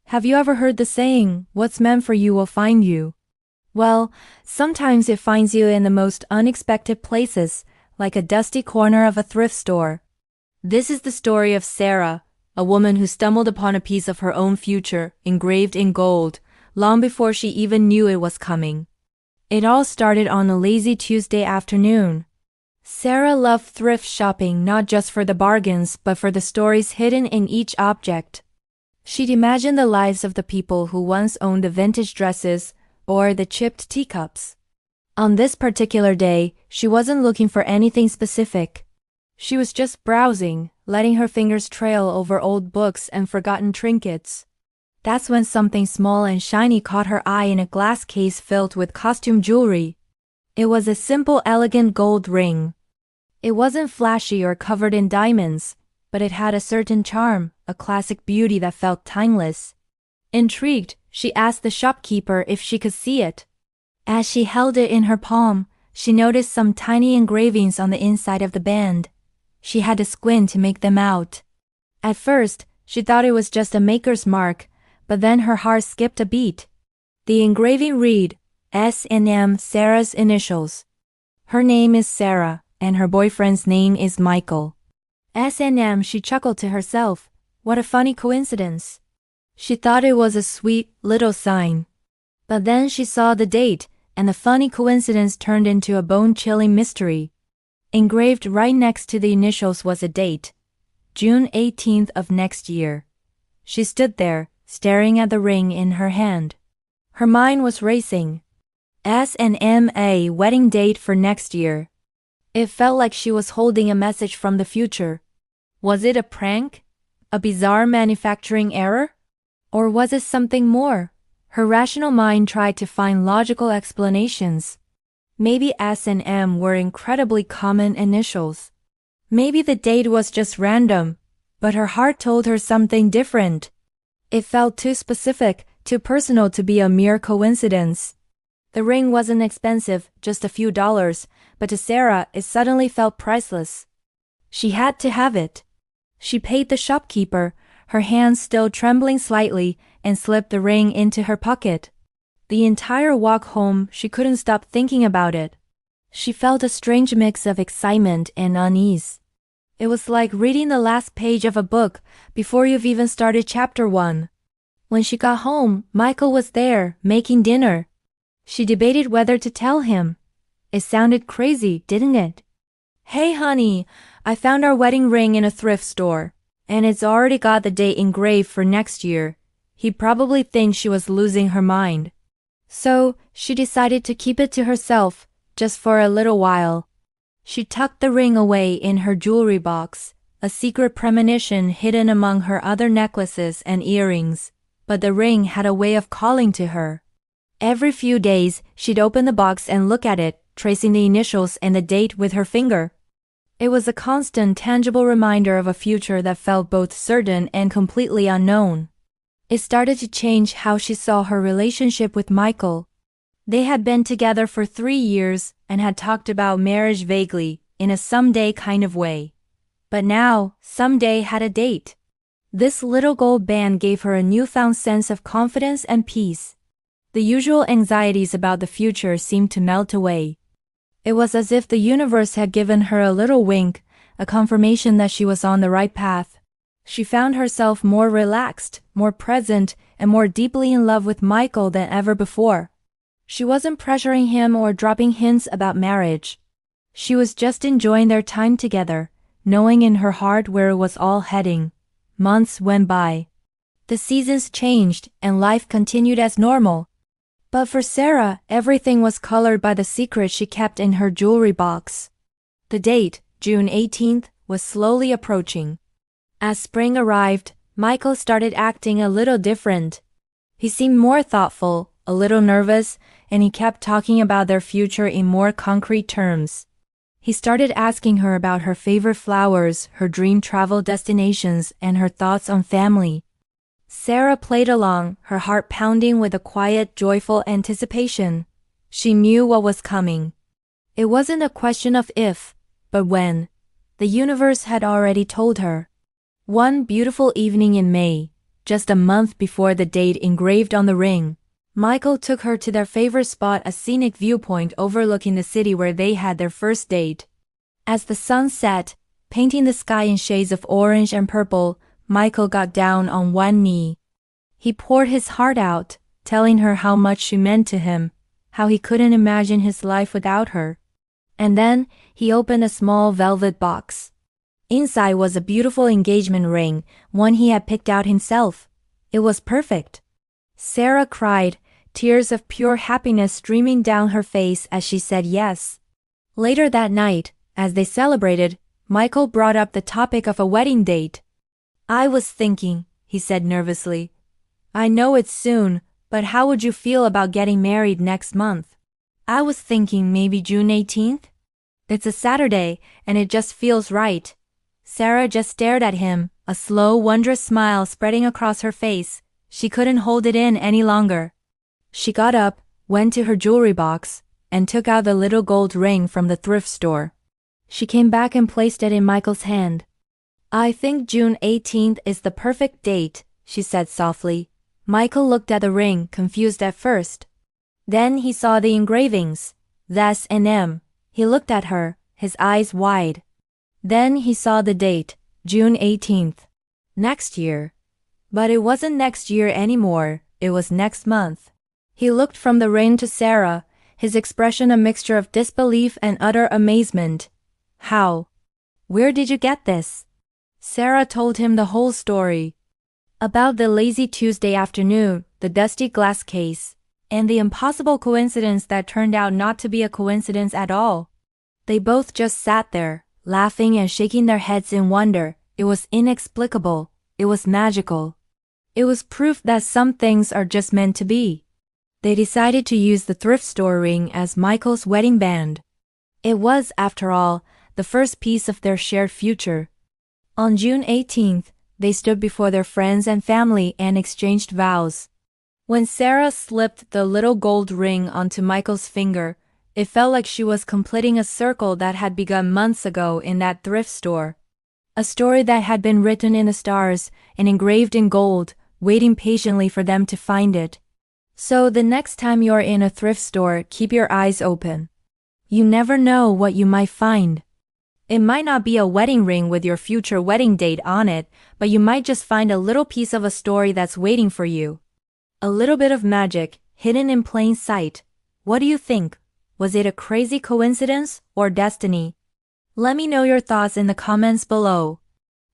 Have you ever heard the saying, "What's meant for you will find you"? Well, sometimes it finds you in the most unexpected places, like a dusty corner of a thrift store. This is the story of Sarah, a woman who stumbled upon a piece of her own future engraved in gold, long before she even knew it was coming. It all started on a lazy Tuesday afternoon. Sarah loved thrift shopping not just for the bargains but for the stories hidden in each object. She'd imagined the lives of the people who once owned the vintage dresses or the chipped teacups. On this particular day, she wasn't looking for anything specific. She was just browsing, letting her fingers trail over old books and forgotten trinkets. That's when something small and shiny caught her eye in a glass case filled with costume jewelry. It was a simple, elegant gold ring. It wasn't flashy or covered in diamonds, but it had a certain charm, a classic beauty that felt timeless. Intrigued, she asked the shopkeeper if she could see it. As she held it in her palm, she noticed some tiny engravings on the inside of the band. She had to squint to make them out. At first, she thought it was just a maker's mark, but then her heart skipped a beat. The engraving read, S&M, Sarah's initials. Her name is Sarah, and her boyfriend's name is Michael. S&M, she chuckled to herself. What a funny coincidence. She thought it was a sweet, little sign. But then she saw the date, and the funny coincidence turned into a bone-chilling mystery. Engraved right next to the initials was a date, June 18th of next year. She stood there, staring at the ring in her hand. Her mind was racing. S&M, wedding date for next year. It felt like she was holding a message from the future. Was it a prank? A bizarre manufacturing error? Or was it something more? Her rational mind tried to find logical explanations. Maybe S&M were incredibly common initials. Maybe the date was just random, but her heart told her something different. It felt too specific, too personal to be a mere coincidence. The ring wasn't expensive, just a few dollars, but to Sarah it suddenly felt priceless. She had to have it. She paid the shopkeeper, her hands still trembling slightly, and slipped the ring into her pocket. The entire walk home, she couldn't stop thinking about it. She felt a strange mix of excitement and unease. It was like reading the last page of a book before you've even started chapter 1. When she got home, Michael was there, making dinner. She debated whether to tell him. It sounded crazy, didn't it? "Hey honey, I found our wedding ring in a thrift store, and it's already got the date engraved for next year." He'd probably think she was losing her mind. So, she decided to keep it to herself, just for a little while. She tucked the ring away in her jewelry box, a secret premonition hidden among her other necklaces and earrings, but the ring had a way of calling to her. Every few days, she'd open the box and look at it, tracing the initials and the date with her finger. It was a constant, tangible reminder of a future that felt both certain and completely unknown. It started to change how she saw her relationship with Michael. They had been together for 3 years and had talked about marriage vaguely, in a someday kind of way. But now, someday had a date. This little gold band gave her a newfound sense of confidence and peace. The usual anxieties about the future seemed to melt away. It was as if the universe had given her a little wink, a confirmation that she was on the right path. She found herself more relaxed, more present, and more deeply in love with Michael than ever before. She wasn't pressuring him or dropping hints about marriage. She was just enjoying their time together, knowing in her heart where it was all heading. Months went by. The seasons changed, and life continued as normal. But for Sarah, everything was colored by the secret she kept in her jewelry box. The date, June 18th, was slowly approaching. As spring arrived, Michael started acting a little different. He seemed more thoughtful, a little nervous, and he kept talking about their future in more concrete terms. He started asking her about her favorite flowers, her dream travel destinations, and her thoughts on family. Sarah played along, her heart pounding with a quiet, joyful anticipation. She knew what was coming. It wasn't a question of if, but when. The universe had already told her. One beautiful evening in May, just a month before the date engraved on the ring. Michael took her to their favorite spot, a scenic viewpoint overlooking the city where they had their first date. As the sun set, painting the sky in shades of orange and purple, Michael got down on one knee. He poured his heart out, telling her how much she meant to him, how he couldn't imagine his life without her. And then, he opened a small velvet box. Inside was a beautiful engagement ring, one he had picked out himself. It was perfect. Sarah cried, tears of pure happiness streaming down her face as she said yes. Later that night, as they celebrated, Michael brought up the topic of a wedding date. "I was thinking," he said nervously. "I know it's soon, but how would you feel about getting married next month?" "I was thinking maybe June 18th? It's a Saturday, and it just feels right." Sarah just stared at him, a slow, wondrous smile spreading across her face. She couldn't hold it in any longer. She got up, went to her jewelry box, and took out the little gold ring from the thrift store. She came back and placed it in Michael's hand. "I think June 18th is the perfect date," she said softly. Michael looked at the ring, confused at first. Then he saw the engravings, the S and M. He looked at her, his eyes wide. Then he saw the date, June 18th. Next year. But it wasn't next year anymore, it was next month. He looked from the ring to Sarah, his expression a mixture of disbelief and utter amazement. "How? Where did you get this?" Sarah told him the whole story. About the lazy Tuesday afternoon, the dusty glass case, and the impossible coincidence that turned out not to be a coincidence at all. They both just sat there, laughing and shaking their heads in wonder. It was inexplicable. It was magical. It was proof that some things are just meant to be. They decided to use the thrift store ring as Michael's wedding band. It was, after all, the first piece of their shared future. On June 18th, they stood before their friends and family and exchanged vows. When Sarah slipped the little gold ring onto Michael's finger, it felt like she was completing a circle that had begun months ago in that thrift store. A story that had been written in the stars and engraved in gold, waiting patiently for them to find it. So the next time you're in a thrift store, keep your eyes open. You never know what you might find. It might not be a wedding ring with your future wedding date on it, but you might just find a little piece of a story that's waiting for you. A little bit of magic, hidden in plain sight. What do you think? Was it a crazy coincidence or destiny? Let me know your thoughts in the comments below.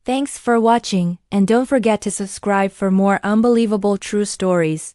Thanks for watching, and don't forget to subscribe for more unbelievable true stories.